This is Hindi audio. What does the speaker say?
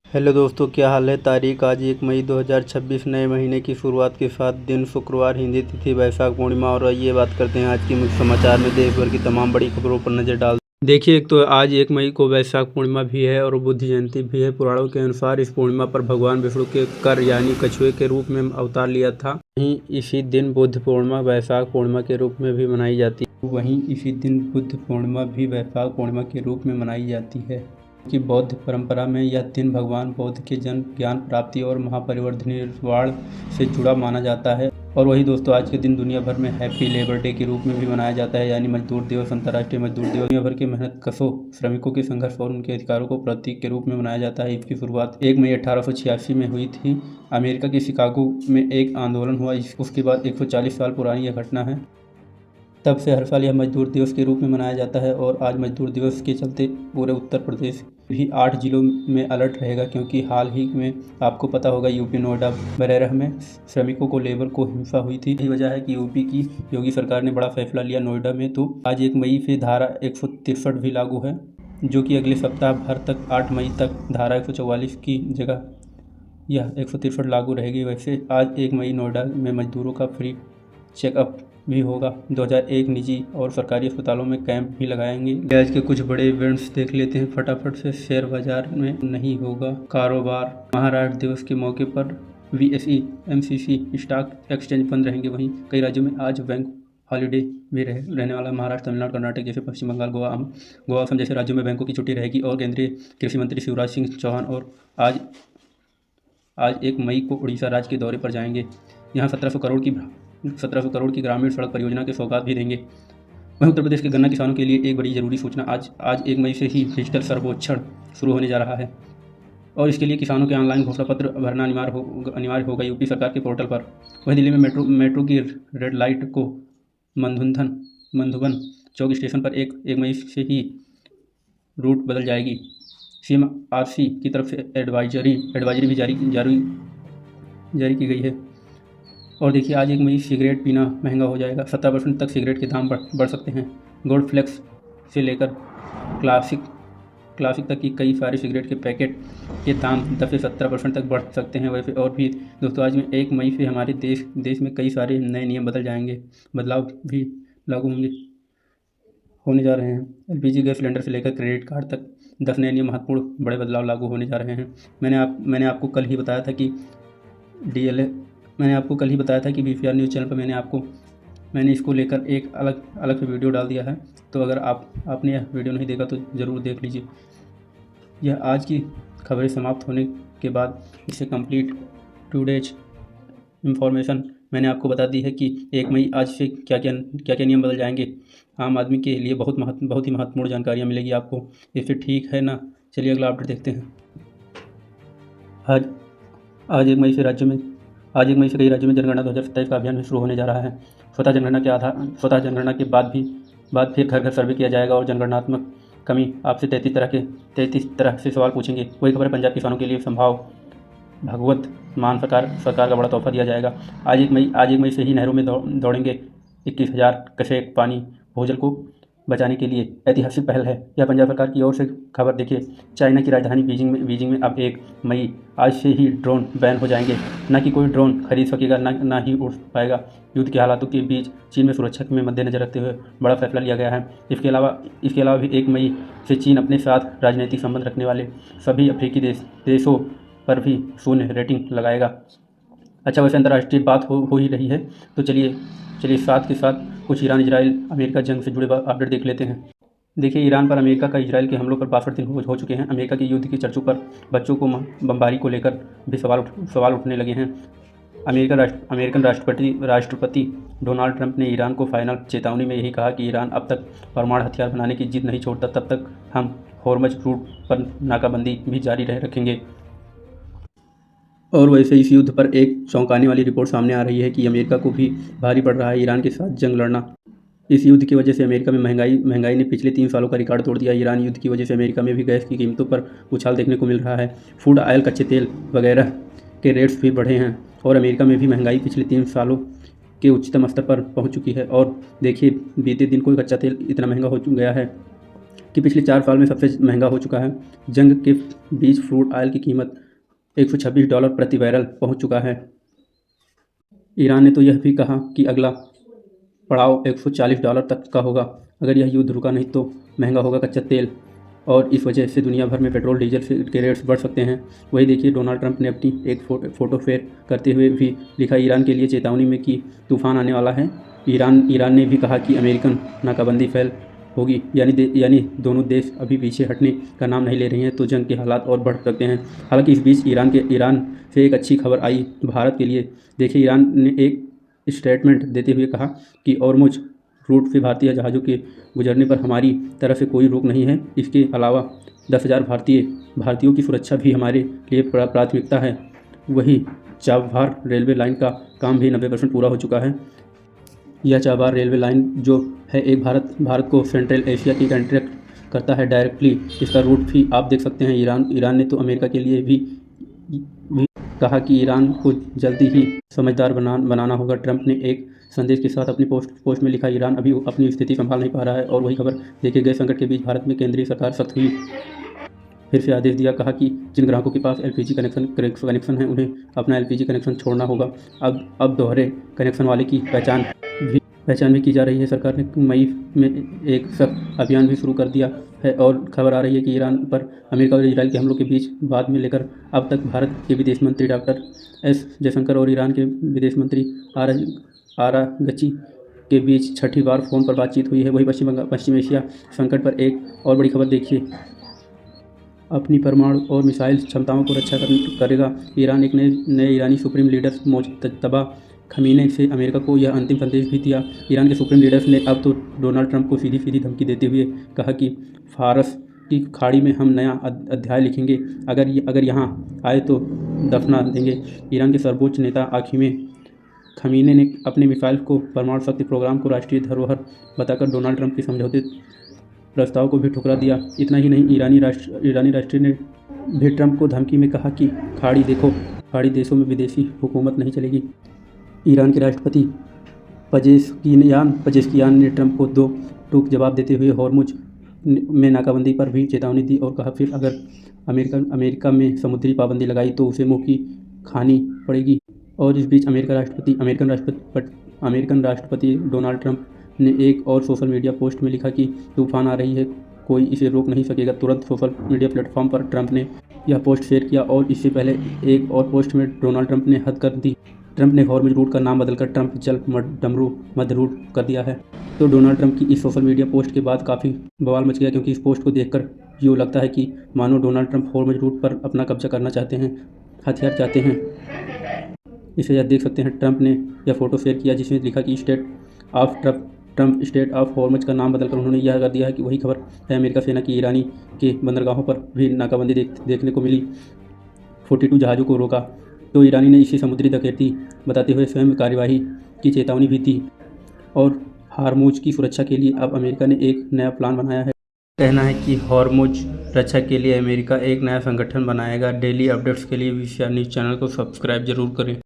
हेलो दोस्तों, क्या हाल है। तारीख आज 1 मई 2026 नए महीने की शुरुआत के साथ दिन शुक्रवार, हिंदी तिथि वैशाख पूर्णिमा। और ये बात करते हैं आज के मुख्य समाचार में देश भर की तमाम बड़ी खबरों पर नजर डाल। देखिए, एक तो आज 1 मई को वैशाख पूर्णिमा भी है और बुद्ध जयंती भी है। पुराणों के अनुसार इस पूर्णिमा पर भगवान विष्णु के कर यानी कछुए के रूप में अवतार लिया था। वहीं इसी दिन बुद्ध पूर्णिमा वैशाख पूर्णिमा के रूप में भी मनाई जाती है। कि बौद्ध परंपरा में यह दिन भगवान बुद्ध के जन्म, ज्ञान प्राप्ति और महापरिनिर्वाण से जुड़ा माना जाता है। और वही दोस्तों, आज के दिन दुनिया भर में हैप्पी लेबर डे के रूप में भी मनाया जाता है, यानी मजदूर दिवस, अंतर्राष्ट्रीय मजदूर दिवस। दुनिया भर के मेहनतकशों श्रमिकों के संघर्ष और उनके अधिकारों को प्रतीक के रूप में मनाया जाता है। इसकी शुरुआत 1 मई 1886 में हुई थी। अमेरिका के शिकागो में एक आंदोलन हुआ, उसके बाद 140 साल पुरानी यह घटना है। तब से हर साल यह मजदूर दिवस के रूप में मनाया जाता है। और आज मजदूर दिवस के चलते पूरे उत्तर प्रदेश भी 8 जिलों में अलर्ट रहेगा, क्योंकि हाल ही में आपको पता होगा यूपी नोएडा बरेरह में श्रमिकों को लेबर को हिंसा हुई थी। यही वजह है कि यूपी की योगी सरकार ने बड़ा फैसला लिया नोएडा में। तो आज 1 मई से धारा 163 भी लागू है, जो कि अगले सप्ताह भर तक 8 मई तक धारा 144 की जगह यह 163 लागू रहेगी। वैसे आज 1 मई नोएडा में मजदूरों का फ्री चेकअप भी होगा। 2001 निजी और सरकारी अस्पतालों में कैंप भी लगाएंगे। आज के कुछ बड़े इवेंट्स देख लेते हैं फटाफट से। शेयर बाजार में नहीं होगा कारोबार। महाराष्ट्र दिवस के मौके पर VSE, MCC स्टॉक एक्सचेंज बंद रहेंगे। वहीं कई राज्यों में आज बैंक हॉलीडे भी रहने वाला। महाराष्ट्र, तमिलनाडु, कर्नाटक जैसे पश्चिम बंगाल, गोवा असम जैसे राज्यों में बैंकों की छुट्टी रहेगी। और केंद्रीय कृषि मंत्री शिवराज सिंह चौहान और आज 1 मई को उड़ीसा राज्य के दौरे पर जाएंगे। यहाँ 1700 करोड़ की ग्रामीण सड़क परियोजना के सौगात भी देंगे। वहीं उत्तर प्रदेश के गन्ना किसानों के लिए एक बड़ी जरूरी सूचना। आज 1 मई से ही डिजिटल सर्वेक्षण शुरू होने जा रहा है और इसके लिए किसानों के ऑनलाइन घोषणा पत्र भरना अनिवार्य होगा यूपी सरकार के पोर्टल पर। वहीं दिल्ली में मेट्रो की रेड लाइट को मधुबन चौक स्टेशन पर 1 मई से ही रूट बदल जाएगी। CMRC की तरफ से एडवाइजरी भी जारी की गई है। और देखिए, आज 1 मई सिगरेट पीना महंगा हो जाएगा। 70% तक सिगरेट के दाम बढ़ सकते हैं। गोल्ड फ्लेक्स से लेकर क्लासिक तक की कई सारे सिगरेट के पैकेट के दाम 10 से 17% तक बढ़ सकते हैं। वैसे और भी दोस्तों, आज में 1 मई से हमारे देश में कई सारे नए नियम बदलाव भी लागू होने जा रहे हैं। LPG गैस सिलेंडर से लेकर क्रेडिट कार्ड तक 10 नए नियम महत्वपूर्ण बड़े बदलाव लागू होने जा रहे हैं। मैंने आपको कल ही बताया था कि VPR न्यूज़ चैनल पर मैंने इसको लेकर एक अलग से वीडियो डाल दिया है। तो अगर आपने यह वीडियो नहीं देखा तो ज़रूर देख लीजिए। यह आज की खबरें समाप्त होने के बाद इसे कंप्लीट टुडेज इंफॉर्मेशन मैंने आपको बता दी है कि 1 मई आज से क्या क्या नियम बदल जाएंगे। आम आदमी के लिए बहुत ही महत्वपूर्ण जानकारियाँ मिलेगी आपको। इससे ठीक है ना। चलिए अगला अपडेट देखते हैं। आज 1 मई से कई राज्यों में जनगणना 2027 का अभियान भी शुरू होने जा रहा है। स्वतः जनगणना के बाद फिर घर घर सर्वे किया जाएगा और जनगणनात्मक कमी आपसे 33 तरह से सवाल पूछेंगे। वही खबर है, पंजाब किसानों के लिए संभाव भगवत मान सरकार का बड़ा तोहफा दिया जाएगा। आज 1 मई से ही नहरों में दौड़ेंगे 21,000 कसेक पानी भूजल को बचाने के लिए। ऐतिहासिक पहल है यह पंजाब सरकार की ओर से। खबर देखिए, चाइना की राजधानी बीजिंग में अब 1 मई आज से ही ड्रोन बैन हो जाएंगे। न कि कोई ड्रोन खरीद सकेगा, ना ही उड़ पाएगा। युद्ध के हालातों के बीच चीन में सुरक्षा में मद्देनजर रखते हुए बड़ा फैसला लिया गया है। इसके अलावा भी 1 मई से चीन अपने साथ राजनीतिक संबंध रखने वाले सभी अफ्रीकी देशों पर भी 0 रेटिंग लगाएगा। अच्छा, वैसे अंतर्राष्ट्रीय बात हो ही रही है तो चलिए साथ के साथ कुछ ईरान इजराइल अमेरिका जंग से जुड़े अपडेट देख लेते हैं। देखिए, ईरान पर अमेरिका का इजराइल के हमलों पर 62 दिन हो चुके हैं। अमेरिका के युद्ध की चर्चों पर बच्चों को बमबारी को लेकर भी सवाल उठने लगे हैं। अमेरिकन राष्ट्रपति डोनाल्ड ट्रंप ने ईरान को फाइनल चेतावनी में यही कहा कि ईरान अब तक परमाणु हथियार बनाने की जिद नहीं छोड़ता, तब तक हम होर्मुज रूट पर नाकाबंदी भी जारी रखेंगे। और वैसे इस युद्ध पर एक चौंकाने वाली रिपोर्ट सामने आ रही है कि अमेरिका को भी भारी पड़ रहा है ईरान के साथ जंग लड़ना। इस युद्ध की वजह से अमेरिका में महंगाई ने पिछले 3 सालों का रिकॉर्ड तोड़ दिया। ईरान युद्ध की वजह से अमेरिका में भी गैस की कीमतों पर उछाल देखने को मिल रहा है। फूड ऑयल, कच्चे तेल वगैरह के रेट्स भी बढ़े हैं और अमेरिका में भी महंगाई पिछले 3 सालों के उच्चतम स्तर पर पहुँच चुकी है। और देखिए, बीते दिन कोई कच्चा तेल इतना महंगा हो गया है कि पिछले 4 साल में सबसे महंगा हो चुका है। जंग के बीच क्रूड ऑयल की कीमत $126 प्रति बैरल पहुंच चुका है। ईरान ने तो यह भी कहा कि अगला पड़ाव $140 तक का होगा। अगर यह युद्ध रुका नहीं तो महंगा होगा कच्चा तेल और इस वजह से दुनिया भर में पेट्रोल डीजल के रेट्स बढ़ सकते हैं। वही देखिए, डोनाल्ड ट्रंप ने अपनी एक फ़ोटो शेयर करते हुए भी लिखा ईरान के लिए चेतावनी में कि तूफान आने वाला है। ईरान ने भी कहा कि अमेरिकन नाकाबंदी फेल होगी, यानी दोनों देश अभी पीछे हटने का नाम नहीं ले रहे हैं तो जंग के हालात और बढ़ सकते हैं। हालांकि इस बीच ईरान से एक अच्छी खबर आई भारत के लिए। देखिए, ईरान ने एक स्टेटमेंट देते हुए कहा कि होर्मुज़ रूट से भारतीय जहाज़ों के गुजरने पर हमारी तरफ से कोई रोक नहीं है। इसके अलावा 10,000 भारतीयों की सुरक्षा भी हमारे लिए प्राथमिकता है। वहीं चाबहार रेलवे लाइन का काम भी 90% पूरा हो चुका है। यह चाबहार रेलवे लाइन जो है एक भारत को सेंट्रल एशिया की कनेक्ट करता है डायरेक्टली। इसका रूट भी आप देख सकते हैं। ईरान ने तो अमेरिका के लिए भी कहा कि ईरान को जल्दी ही समझदार बनाना होगा। ट्रंप ने एक संदेश के साथ अपनी पोस्ट में लिखा, ईरान अभी अपनी स्थिति संभाल नहीं पा रहा है। और वही खबर देखे गए संकट के बीच भारत में केंद्रीय सरकार सख्त हुई, फिर से आदेश दिया। कहा कि जिन ग्राहकों के पास एलपीजी कनेक्शन है उन्हें अपना एलपीजी कनेक्शन छोड़ना होगा। अब दोहरे कनेक्शन वाले की पहचान भी की जा रही है। सरकार ने मई में एक सख्त अभियान भी शुरू कर दिया है और खबर आ रही है कि ईरान पर अमेरिका और इजराइल के हमलों के बीच बाद में लेकर अब तक भारत के विदेश मंत्री डॉक्टर एस जयशंकर और ईरान के विदेश मंत्री आरागची के बीच छठी बार फ़ोन पर बातचीत हुई है। वही पश्चिम एशिया संकट पर एक और बड़ी खबर देखिए, अपनी परमाणु और मिसाइल क्षमताओं को रक्षा करेगा ईरान। एक नए ईरानी सुप्रीम लीडर मोज्तबा खमीने से अमेरिका को यह अंतिम संदेश भी दिया। ईरान के सुप्रीम लीडर्स ने अब तो डोनाल्ड ट्रंप को सीधी धमकी देते हुए कहा कि फारस की खाड़ी में हम नया अध्याय लिखेंगे, अगर यहाँ आए तो दफना देंगे। ईरान के सर्वोच्च नेता आखिमे खमीने ने अपने मिसाइल को परमाणु शक्ति प्रोग्राम को राष्ट्रीय धरोहर बताकर डोनाल्ड ट्रंप के समझौते प्रस्ताव को भी ठुकरा दिया। इतना ही नहीं, ईरानी राष्ट्र ने भी ट्रंप को धमकी में कहा कि खाड़ी देशों में विदेशी हुकूमत नहीं चलेगी। ईरान के राष्ट्रपति पजेश्कियान ने ट्रंप को 2 टूक जवाब देते हुए होर्मुज़ में नाकाबंदी पर भी चेतावनी दी और कहा फिर अगर अमेरिका में समुद्री पाबंदी लगाई तो उसे मुँह की खानी पड़ेगी। और इस बीच अमेरिकन राष्ट्रपति डोनाल्ड ट्रंप ने एक और सोशल मीडिया पोस्ट में लिखा कि तूफान आ रही है, कोई इसे रोक नहीं सकेगा। तुरंत सोशल मीडिया प्लेटफॉर्म पर ट्रंप ने यह पोस्ट शेयर किया और इससे पहले एक और पोस्ट में डोनाल्ड ट्रंप ने हद कर दी। ट्रंप ने होर्मुज़ रूट का नाम बदलकर ट्रंप जल डमरू मध्य रूट कर दिया है। तो डोनाल्ड ट्रंप की इस सोशल मीडिया पोस्ट के बाद काफ़ी बवाल मच गया, क्योंकि इस पोस्ट को देखकर यूँ लगता है कि मानो डोनाल्ड ट्रंप होर्मुज़ रूट पर अपना कब्जा करना चाहते हैं, हथियार चाहते हैं। इसे आप देख सकते हैं, ट्रंप ने यह फ़ोटो शेयर किया जिसमें लिखा कि ट्रंप स्टेट ऑफ होर्मुज़ का नाम बदलकर उन्होंने यह कर दिया है कि वही खबर है अमेरिका सेना की ईरानी के बंदरगाहों पर भी नाकाबंदी देखने को मिली। 42 जहाज़ों को रोका। तो ईरानी ने इसे समुद्री डकैती बताते हुए स्वयं कार्यवाही की चेतावनी भी दी। और होर्मुज़ की सुरक्षा के लिए अब अमेरिका ने एक नया प्लान बनाया है। कहना है कि होर्मुज़ रक्षा के लिए अमेरिका एक नया संगठन बनाएगा। डेली अपडेट्स के लिए विशा न्यूज़ चैनल को सब्सक्राइब जरूर करें।